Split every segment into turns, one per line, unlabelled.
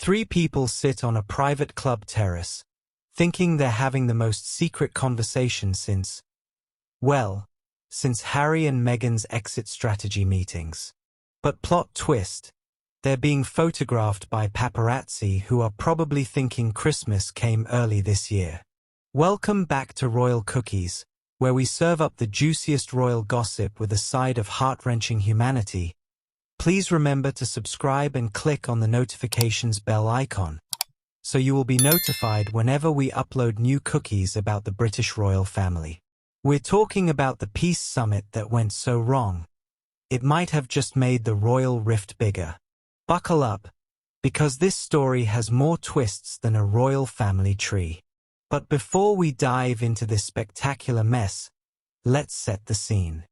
Three people sit on a private club terrace, thinking they're having the most secret conversation since Harry and Meghan's exit strategy meetings. But plot twist, they're being photographed by paparazzi who are probably thinking Christmas came early this year. Welcome back to Royal Cookies, where we serve up the juiciest royal gossip with a side of heart-wrenching humanity. Please remember to subscribe and click on the notifications bell icon, so you will be notified whenever we upload new cookies about the British royal family. We're talking about the peace summit that went so wrong. It might have just made the royal rift bigger. Buckle up, because this story has more twists than a royal family tree. But before we dive into this spectacular mess, let's set the scene.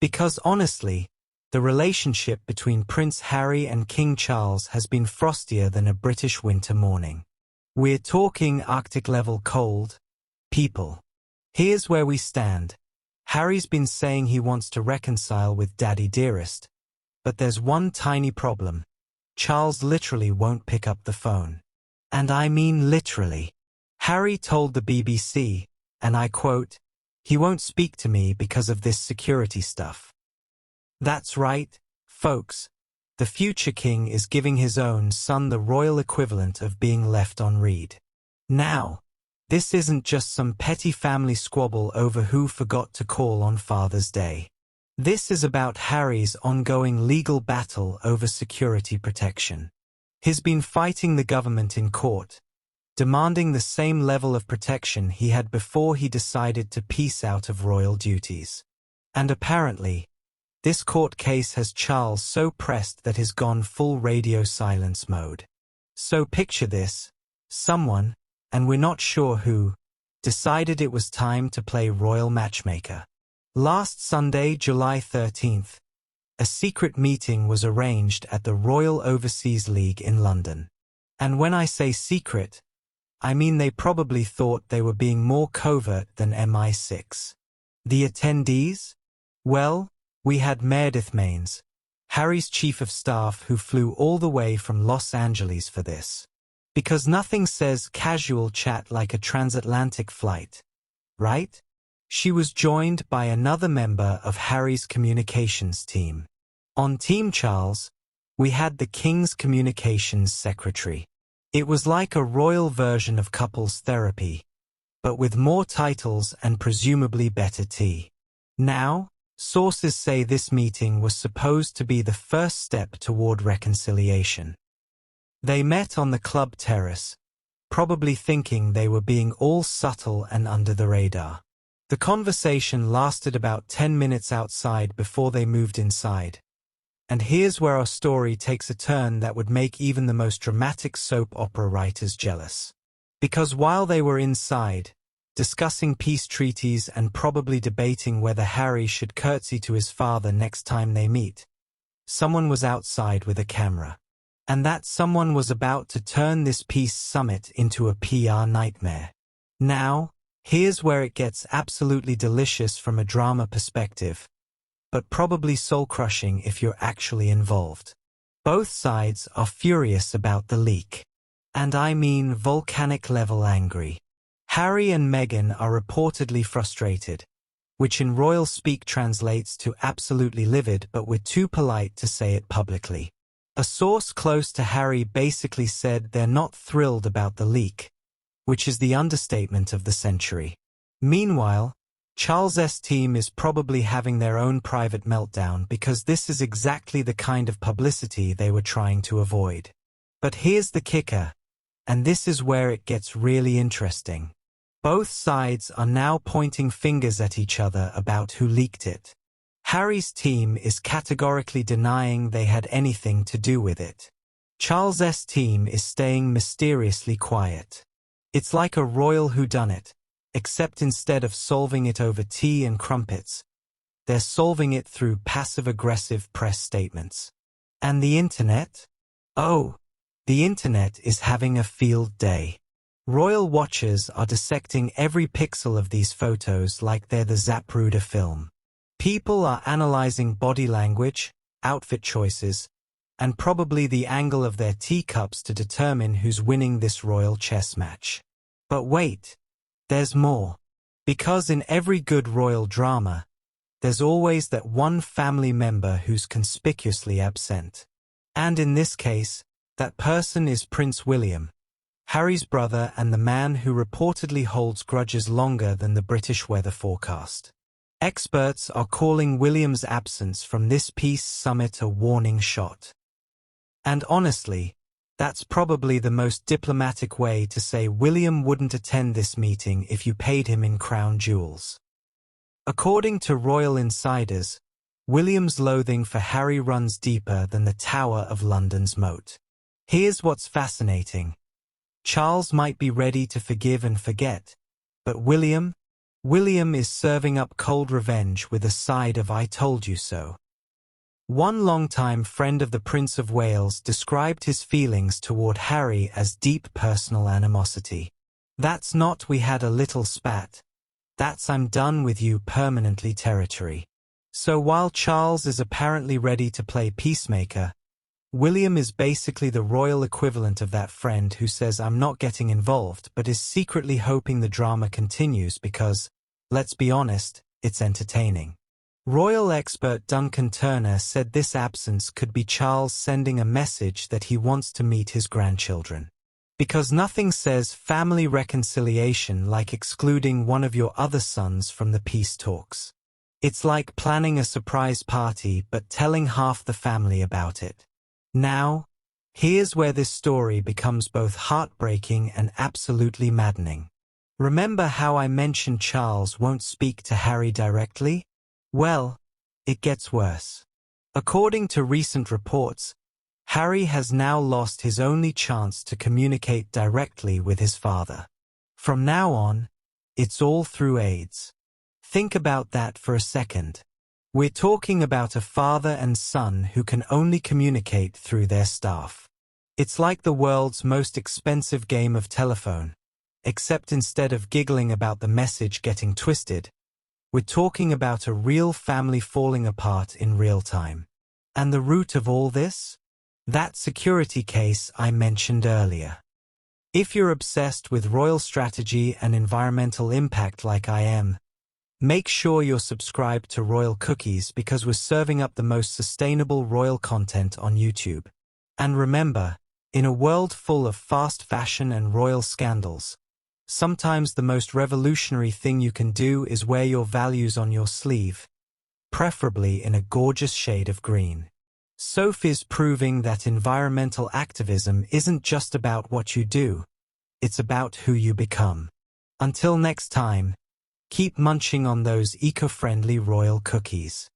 Because honestly, the relationship between Prince Harry and King Charles has been frostier than a British winter morning. We're talking Arctic-level cold, people. Here's where we stand. Harry's been saying he wants to reconcile with Daddy Dearest, but there's one tiny problem. Charles literally won't pick up the phone. And I mean literally. Harry told the BBC, and I quote, "He won't speak to me because of this security stuff." That's right, folks. The future king is giving his own son the royal equivalent of being left on read. Now, this isn't just some petty family squabble over who forgot to call on Father's Day. This is about Harry's ongoing legal battle over security protection. He's been fighting the government in court, demanding the same level of protection he had before he decided to peace out of royal duties. And apparently, this court case has Charles so pressed that he's gone full radio silence mode. So picture this, someone, and we're not sure who, decided it was time to play royal matchmaker. Last Sunday, July 13th, a secret meeting was arranged at the Royal Overseas League in London. And when I say secret, I mean they probably thought they were being more covert than MI6. The attendees? Well, we had Meredith Maines, Harry's chief of staff, who flew all the way from Los Angeles for this. Because nothing says casual chat like a transatlantic flight, right? She was joined by another member of Harry's communications team. On Team Charles, we had the King's communications secretary. It was like a royal version of couples therapy, but with more titles and presumably better tea. Now, sources say this meeting was supposed to be the first step toward reconciliation. They met on the club terrace, probably thinking they were being all subtle and under the radar. The conversation lasted about 10 minutes outside before they moved inside. And here's where our story takes a turn that would make even the most dramatic soap opera writers jealous. Because while they were inside, discussing peace treaties and probably debating whether Harry should curtsy to his father next time they meet, someone was outside with a camera. And that someone was about to turn this peace summit into a PR nightmare. Now, here's where it gets absolutely delicious from a drama perspective, but probably soul-crushing if you're actually involved. Both sides are furious about the leak. And I mean volcanic-level angry. Harry and Meghan are reportedly frustrated, which in royal speak translates to absolutely livid, but we're too polite to say it publicly. A source close to Harry basically said they're not thrilled about the leak, which is the understatement of the century. Meanwhile, Charles's team is probably having their own private meltdown because this is exactly the kind of publicity they were trying to avoid. But here's the kicker, and this is where it gets really interesting. Both sides are now pointing fingers at each other about who leaked it. Harry's team is categorically denying they had anything to do with it. Charles's team is staying mysteriously quiet. It's like a royal whodunit, except instead of solving it over tea and crumpets, they're solving it through passive-aggressive press statements. And the internet? Oh, the internet is having a field day. Royal watchers are dissecting every pixel of these photos like they're the Zapruder film. People are analyzing body language, outfit choices, and probably the angle of their teacups to determine who's winning this royal chess match. But wait, there's more. Because in every good royal drama, there's always that one family member who's conspicuously absent. And in this case, that person is Prince William, Harry's brother and the man who reportedly holds grudges longer than the British weather forecast. Experts are calling William's absence from this peace summit a warning shot. And honestly, that's probably the most diplomatic way to say William wouldn't attend this meeting if you paid him in crown jewels. According to royal insiders, William's loathing for Harry runs deeper than the Tower of London's moat. Here's what's fascinating. Charles might be ready to forgive and forget, but William is serving up cold revenge with a side of "I told you so." One longtime friend of the Prince of Wales described his feelings toward Harry as deep personal animosity. "That's not 'we had a little spat'. That's 'I'm done with you permanently' territory." So while Charles is apparently ready to play peacemaker, William is basically the royal equivalent of that friend who says "I'm not getting involved" but is secretly hoping the drama continues because, let's be honest, it's entertaining. Royal expert Duncan Turner said this absence could be Charles sending a message that he wants to meet his grandchildren. Because nothing says family reconciliation like excluding one of your other sons from the peace talks. It's like planning a surprise party but telling half the family about it. Now, here's where this story becomes both heartbreaking and absolutely maddening. Remember how I mentioned Charles won't speak to Harry directly? Well, it gets worse. According to recent reports, Harry has now lost his only chance to communicate directly with his father. From now on, it's all through aides. Think about that for a second. We're talking about a father and son who can only communicate through their staff. It's like the world's most expensive game of telephone, except instead of giggling about the message getting twisted, we're talking about a real family falling apart in real time. And the root of all this? That security case I mentioned earlier. If you're obsessed with royal strategy and environmental impact like I am, make sure you're subscribed to Royal Cookies because we're serving up the most sustainable royal content on YouTube. And remember, in a world full of fast fashion and royal scandals, sometimes the most revolutionary thing you can do is wear your values on your sleeve, preferably in a gorgeous shade of green. Sophie's proving that environmental activism isn't just about what you do, it's about who you become. Until next time, keep munching on those eco-friendly royal cookies.